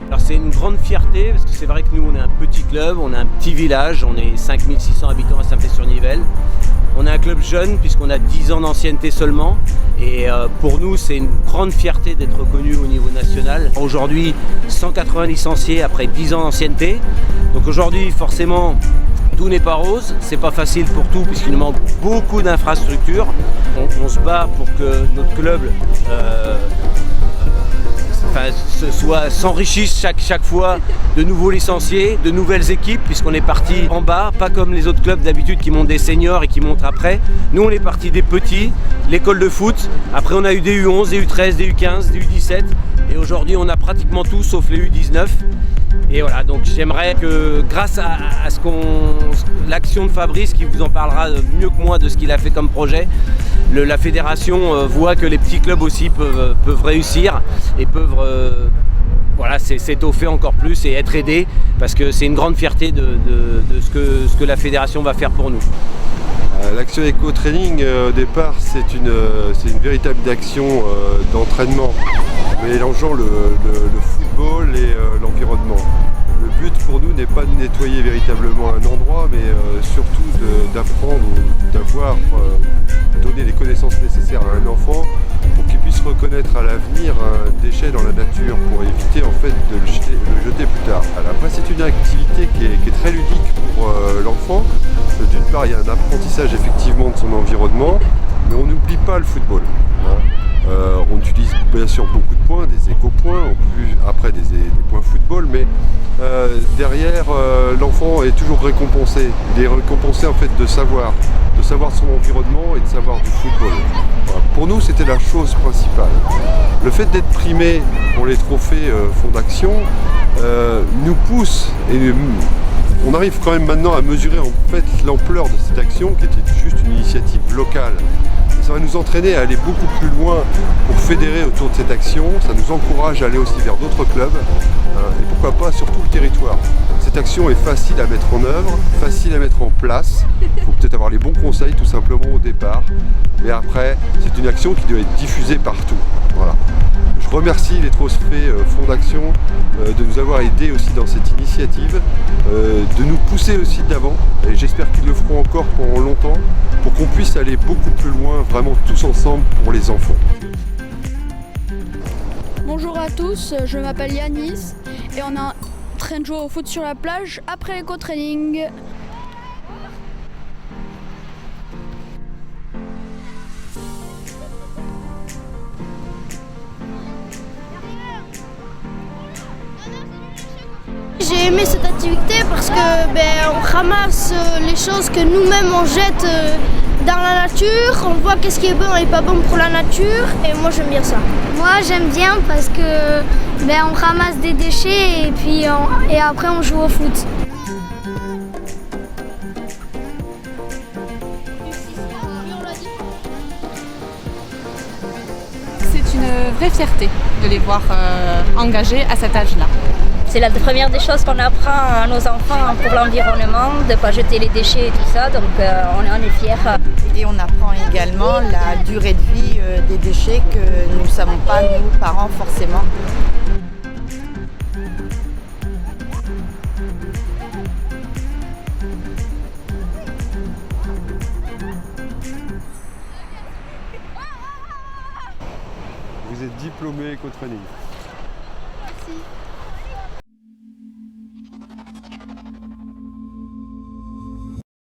Alors c'est une grande fierté parce que c'est vrai que nous on est un petit club, on est un petit village, on est 5600 habitants à Saint-Pé-sur-Nivelle. On est un club jeune puisqu'on a 10 ans d'ancienneté seulement et pour nous c'est une grande fierté d'être reconnu au niveau national. Aujourd'hui 180 licenciés après 10 ans d'ancienneté. Donc aujourd'hui forcément tout n'est pas rose, c'est pas facile pour tout puisqu'il nous manque beaucoup d'infrastructures. On se bat pour que notre club s'enrichisse chaque fois de nouveaux licenciés, de nouvelles équipes, puisqu'on est parti en bas, pas comme les autres clubs d'habitude qui montent des seniors et qui montent après. Nous on est parti des petits, l'école de foot, après on a eu des U11, des U13, des U15, des U17, et aujourd'hui on a pratiquement tout sauf les U19. Et voilà, donc j'aimerais que grâce à l'action de Fabrice, qui vous en parlera mieux que moi de ce qu'il a fait comme projet, la fédération voit que les petits clubs aussi peuvent réussir et peuvent s'étoffer encore plus et être aidés, parce que c'est une grande fierté de ce que la fédération va faire pour nous. L'action éco-training, au départ, c'est une véritable action d'entraînement, mélangeant le football et l'environnement. Le but pour nous n'est pas de nettoyer véritablement un endroit, mais surtout d'apprendre ou d'avoir donné les connaissances nécessaires à un enfant pour qu'il puisse reconnaître à l'avenir un déchet dans la nature, pour éviter en fait de le jeter plus tard. Alors après, c'est une activité qui est très ludique pour l'enfant. D'une part, il y a un apprentissage effectivement de son environnement, mais on n'oublie pas le football. On utilise bien sûr beaucoup de points, des éco-points, en plus après des points football, mais derrière l'enfant est toujours récompensé. Il est récompensé en fait de savoir son environnement et de savoir du football. Voilà. Pour nous, c'était la chose principale. Le fait d'être primé pour les trophées Fonds d'Action nous pousse et on arrive quand même maintenant à mesurer en fait l'ampleur de cette action qui était juste une initiative locale. Et ça va nous entraîner à aller beaucoup plus loin pour fédérer autour de cette action. Ça nous encourage à aller aussi vers d'autres clubs et pourquoi pas sur tout le territoire. Cette action est facile à mettre en œuvre, facile à mettre en place. Il faut peut-être avoir les bons conseils tout simplement au départ. Mais après, c'est une action qui doit être diffusée partout. Voilà. Je remercie les trophées Fonds d'Action de nous avoir aidés aussi dans cette initiative, de nous pousser aussi d'avant, et j'espère qu'ils le feront encore pendant longtemps, pour qu'on puisse aller beaucoup plus loin, vraiment tous ensemble pour les enfants. Bonjour à tous, je m'appelle Yanis et on est en train de jouer au foot sur la plage après l'éco-training. J'ai aimé cette activité parce que on ramasse les choses que nous-mêmes on jette dans la nature, on voit qu'est-ce qui est bon et pas bon pour la nature, et moi j'aime bien ça. Moi j'aime bien parce que on ramasse des déchets et après on joue au foot. C'est une vraie fierté de les voir engagés à cet âge-là. C'est la première des choses qu'on apprend à nos enfants pour l'environnement, de ne pas jeter les déchets et tout ça, donc on est fiers. Et on apprend également la durée de vie des déchets que nous ne savons pas, nous, parents, forcément. Vous êtes diplômé éco-training. Merci.